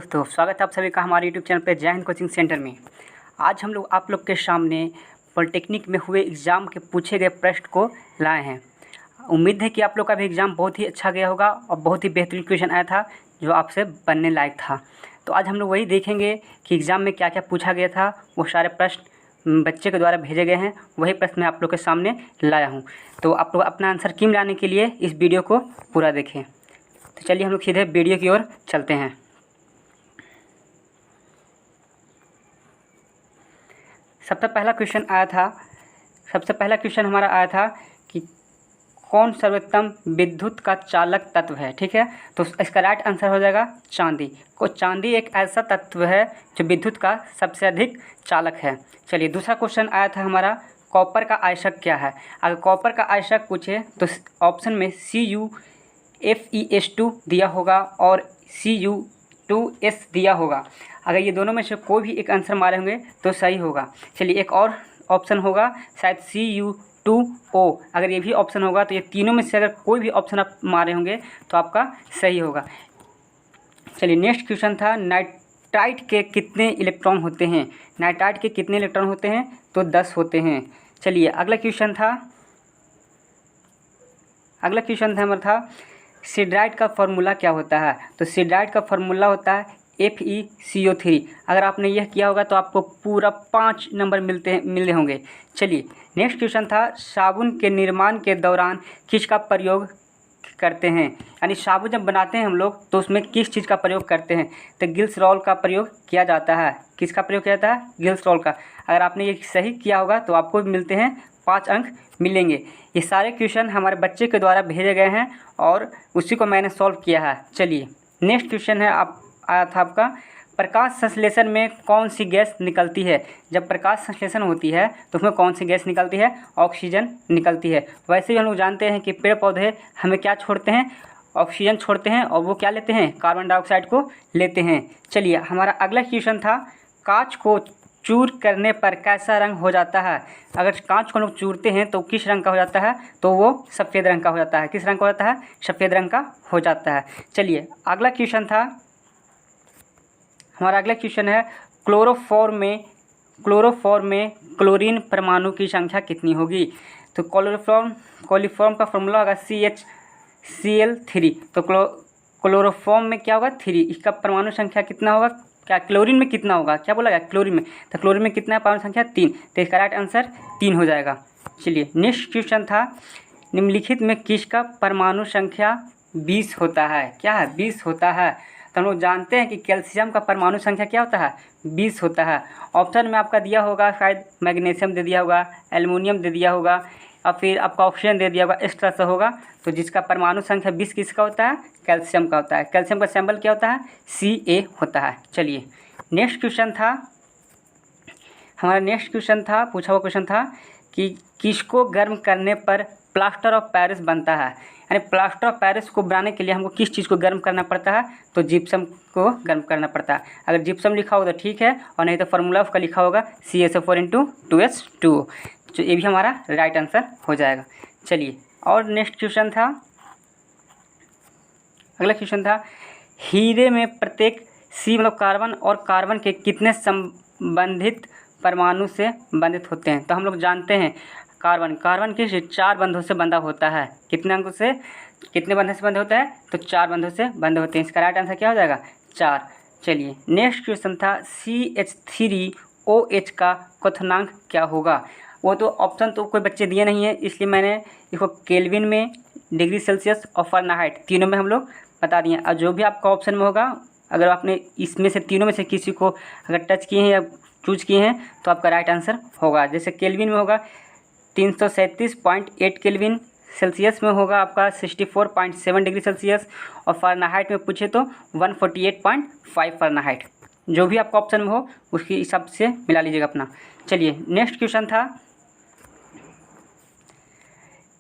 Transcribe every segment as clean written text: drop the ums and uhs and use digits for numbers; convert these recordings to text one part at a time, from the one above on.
दोस्तों, स्वागत है आप सभी का हमारे यूट्यूब चैनल पे जय हिंद कोचिंग सेंटर में। आज हम लोग आप लोग के सामने पॉलिटेक्निक में हुए एग्ज़ाम के पूछे गए प्रश्न को लाए हैं। उम्मीद है कि आप लोग का भी एग्ज़ाम बहुत ही अच्छा गया होगा और बहुत ही बेहतरीन क्वेश्चन आया था जो आपसे बनने लायक था। तो आज हम लोग वही देखेंगे कि एग्ज़ाम में क्या क्या पूछा गया था। वो सारे प्रश्न बच्चे के द्वारा भेजे गए हैं, वही प्रश्न मैं आप लोग के सामने लाया हूँ। तो आप लोग अपना आंसर की लाने के लिए इस वीडियो को पूरा देखें। तो चलिए हम लोग सीधे वीडियो की ओर चलते हैं। सबसे पहला क्वेश्चन हमारा आया था कि कौन सर्वोत्तम विद्युत का चालक तत्व है। ठीक है, तो इसका राइट आंसर हो जाएगा चांदी। चांदी एक ऐसा तत्व है जो विद्युत का सबसे अधिक चालक है। चलिए, दूसरा क्वेश्चन आया था हमारा, कॉपर का आयस्क क्या है। अगर कॉपर का आयस्क पूछे तो ऑप्शन में CuFeS2 दिया होगा और Cu2S दिया होगा। अगर ये दोनों में से कोई भी एक आंसर मारे होंगे तो सही होगा। चलिए, एक और ऑप्शन होगा शायद Cu2O। अगर ये भी ऑप्शन होगा तो ये तीनों में से अगर कोई भी ऑप्शन आप मारे होंगे तो आपका सही होगा। चलिए, नेक्स्ट क्वेश्चन था, नाइट्राइट के कितने इलेक्ट्रॉन होते हैं। नाइट्राइट के कितने इलेक्ट्रॉन होते हैं, तो 10 होते हैं। चलिए, अगला क्वेश्चन था हमारा था सिडराइट का फॉर्मूला क्या होता है। तो सिडराइट का फॉर्मूला होता है FeCO3। अगर आपने यह किया होगा तो आपको पूरा 5 नंबर मिले होंगे। चलिए, नेक्स्ट क्वेश्चन था, साबुन के निर्माण के दौरान किसका प्रयोग करते हैं। यानी साबुन जब बनाते हैं हम लोग तो उसमें किस चीज़ का प्रयोग करते हैं, तो ग्लिसरॉल का प्रयोग किया जाता है। किसका प्रयोग किया जाता है, ग्लिसरॉल का। अगर आपने ये सही किया होगा तो आपको मिलते हैं 5 अंक मिलेंगे। ये सारे क्वेश्चन हमारे बच्चे के द्वारा भेजे गए हैं और उसी को मैंने सॉल्व किया है। चलिए, नेक्स्ट क्वेश्चन है आया था आपका, प्रकाश संश्लेषण में कौन सी गैस निकलती है। जब प्रकाश संश्लेषण होती है तो उसमें कौन सी गैस निकलती है, ऑक्सीजन निकलती है। वैसे ही हम लोग जानते हैं कि पेड़ पौधे हमें क्या छोड़ते हैं, ऑक्सीजन छोड़ते हैं, और वो क्या लेते हैं, कार्बन डाइऑक्साइड को लेते हैं। चलिए, हमारा अगला क्वेश्चन था, कांच को चूर करने पर कैसा रंग हो जाता है। अगर कांच को लोग चूरते हैं तो किस रंग का हो जाता है, तो वो सफ़ेद रंग का हो जाता है। किस रंग का हो जाता है, सफ़ेद रंग का हो जाता है। चलिए, अगला क्वेश्चन था हमारा, अगला क्वेश्चन है, क्लोरोफॉर्म में क्लोरीन परमाणु की संख्या कितनी होगी। तो क्लोरोफॉर्म का फॉर्मूला होगा CHCl3। तो क्लोरोफॉर्म में क्या होगा, 3। इसका परमाणु संख्या कितना होगा, क्या क्लोरीन में कितना होगा, क्या बोला गया क्लोरीन में, तो क्लोरीन में कितना है परमाणु संख्या, 3। तो इसका राइट आंसर 3 हो जाएगा। चलिए, नेक्स्ट क्वेश्चन था, निम्नलिखित में किसका परमाणु संख्या 20 होता है। क्या है, 20 होता है। तो हम लोग जानते हैं कि कैल्शियम का परमाणु संख्या क्या होता है, 20 होता है। ऑप्शन में आपका दिया होगा, शायद मैग्नीशियम दे दिया होगा, एल्युमिनियम दे दिया होगा, और फिर आपका ऑक्सीजन दे दिया होगा, एक्स्ट्रा से होगा। तो जिसका परमाणु संख्या 20 किसका होता है, कैल्शियम का होता है। कैल्शियम का सिंबल क्या होता है, Ca होता है। चलिए, नेक्स्ट क्वेश्चन था हमारा, पूछा हुआ क्वेश्चन था कि किसको गर्म करने पर प्लास्टर ऑफ पेरिस बनता है। यानी प्लास्टर ऑफ पेरिस को बनाने के लिए हमको किस चीज़ को गर्म करना पड़ता है, तो जिप्सम को गर्म करना पड़ता है। अगर जिप्सम लिखा हो तो ठीक है, और नहीं तो फार्मूला उसका लिखा होगा CaSO4 × 2H2O। तो ये भी हमारा राइट आंसर हो जाएगा। चलिए, और नेक्स्ट क्वेश्चन था, अगला क्वेश्चन था, हीरे में प्रत्येक C मतलब कार्बन और कार्बन के कितने संबंधित परमाणु से बंधित होते हैं। तो हम लोग जानते हैं कार्बन किस 4 बंधों से बंधा होता है। कितने बंधों से बंधे होता है, तो 4 बंधों से बंधे होते हैं। इसका राइट आंसर क्या हो जाएगा, 4। चलिए, नेक्स्ट क्वेश्चन था, CH3OH का क्वथनांक क्या होगा। वो तो ऑप्शन तो कोई बच्चे दिए नहीं है, इसलिए मैंने इसको केल्विन में, डिग्री सेल्सियस और फ़ारेनहाइट तीनों में हम लोग बता दिए। और जो भी आपका ऑप्शन में होगा, अगर आपने इसमें से तीनों में से किसी को अगर टच किए हैं या चूज किए हैं तो आपका राइट आंसर होगा। जैसे केल्विन में होगा 337.8 केल्विन, सेल्सियस में होगा आपका 64.7 डिग्री सेल्सियस, और फ़ारेनहाइट में पूछे तो 148.5 फ़ारेनहाइट। जो भी आपका ऑप्शन में हो उसके हिसाब से मिला लीजिएगा अपना। चलिए, नेक्स्ट क्वेश्चन था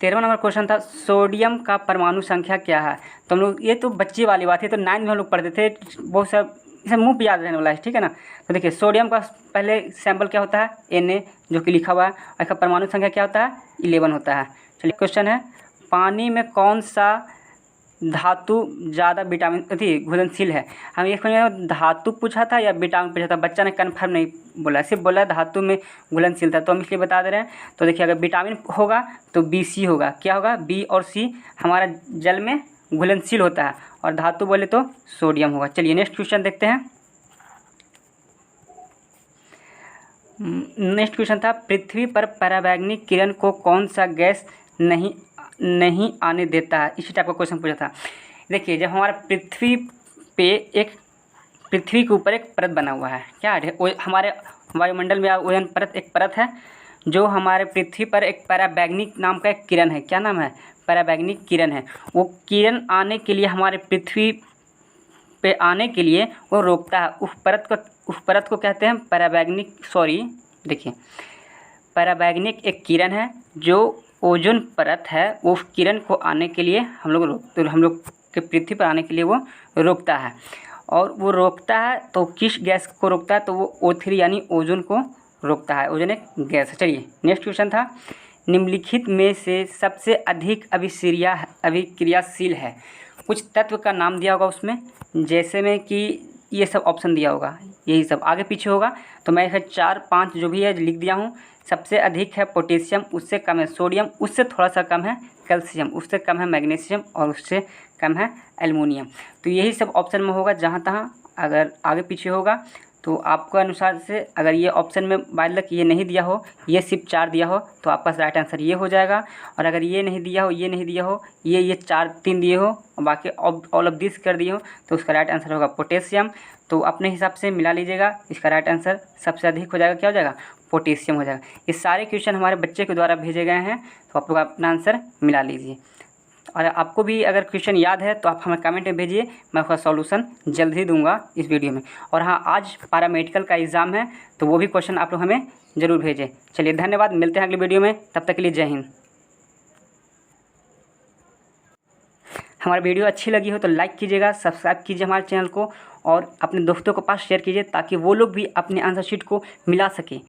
13वां नंबर क्वेश्चन था, सोडियम का परमाणु संख्या क्या है। तो हम लोग, ये तो बच्चे वाली बात है, तो 9 में हम लोग पढ़ते थे, बहुत सा इसे मुँह पे याद रहने वाला है, ठीक है ना। तो देखिए, सोडियम का पहले सैम्पल क्या होता है, Na, जो कि लिखा हुआ है, और इसका परमाणु संख्या क्या होता है, 11 होता है। चलिए, क्वेश्चन है, पानी में कौन सा धातु ज़्यादा विटामिन घुलनशील है। हम ये धातु पूछा था या विटामिन पूछा था, बच्चा ने कन्फर्म नहीं बोला, सिर्फ बोला धातु में घुलनशील था, तो हम इसलिए बता दे रहे हैं। तो देखिए अगर विटामिन होगा तो BC होगा, क्या होगा, B और C हमारा जल में घुलनशील होता है, और धातु बोले तो सोडियम होगा। चलिए नेक्स्ट क्वेश्चन देखते हैं। नेक्स्ट क्वेश्चन था, पृथ्वी पर पराबैंगनी किरण को कौन सा गैस नहीं आने देता है। इसी टाइप का क्वेश्चन पूछा था। देखिए जब हमारा पृथ्वी के ऊपर एक परत बना हुआ है, क्या है, हमारे वायुमंडल में ओजोन परत एक परत है, जो हमारे पृथ्वी पर एक पराबैंगनी नाम का एक किरण है। क्या नाम है, पराबैंगनी किरण है। वो किरण आने के लिए हमारे पृथ्वी पे आने के लिए वो रोकता है। उस परत को कहते हैं पराबैंगनिक, देखिए पराबैंगनिक एक किरण है जो ओजोन परत है, वो उस किरण को आने के लिए हम लोग के पृथ्वी पर आने के लिए वो रोकता है। और वो रोकता है तो किस गैस को रोकता है, तो वो O3 यानी ओजोन को रोकता है। ओजोन एक गैस है। चलिए नेक्स्ट क्वेश्चन था, निम्नलिखित में से सबसे अधिक अभिक्रियाशील है। कुछ तत्व का नाम दिया होगा उसमें, जैसे में कि ये सब ऑप्शन दिया होगा, यही सब आगे पीछे होगा, तो मैं 4-5 जो भी है लिख दिया हूँ। सबसे अधिक है पोटेशियम, उससे कम है सोडियम, उससे थोड़ा सा कम है कैल्शियम, उससे कम है मैग्नीशियम, और उससे कम है एल्युमिनियम। तो यही सब ऑप्शन में होगा जहाँ तहाँ। अगर आगे पीछे होगा तो आपको अनुसार से, अगर ये ऑप्शन में बाय लक ये नहीं दिया हो, ये सिर्फ 4 दिया हो, तो आपका राइट आंसर ये हो जाएगा। और अगर ये नहीं दिया हो, ये नहीं दिया हो, ये 4-3 दिए हो, और बाकी ऑल ऑफ दिस कर दिए हो, तो उसका राइट आंसर होगा पोटेशियम। तो अपने हिसाब से मिला लीजिएगा, इसका राइट आंसर सबसे अधिक हो जाएगा, क्या हो जाएगा, पोटेशियम हो जाएगा। ये सारे क्वेश्चन हमारे बच्चे के द्वारा भेजे गए हैं, तो आप लोग अपना आंसर मिला लीजिए। और आपको भी अगर क्वेश्चन याद है तो आप हमें कमेंट में भेजिए, मैं उसका सॉल्यूशन जल्द ही दूंगा इस वीडियो में। और हाँ, आज पैरामेडिकल का एग्ज़ाम है, तो वो भी क्वेश्चन आप लोग हमें ज़रूर भेजें। चलिए धन्यवाद, मिलते हैं अगली वीडियो में, तब तक के लिए जय हिंद। हमारी वीडियो अच्छी लगी हो तो लाइक कीजिएगा, सब्सक्राइब कीजिए हमारे चैनल को, और अपने दोस्तों के पास शेयर कीजिए, ताकि वो लोग भी अपने आंसर शीट को मिला सकें।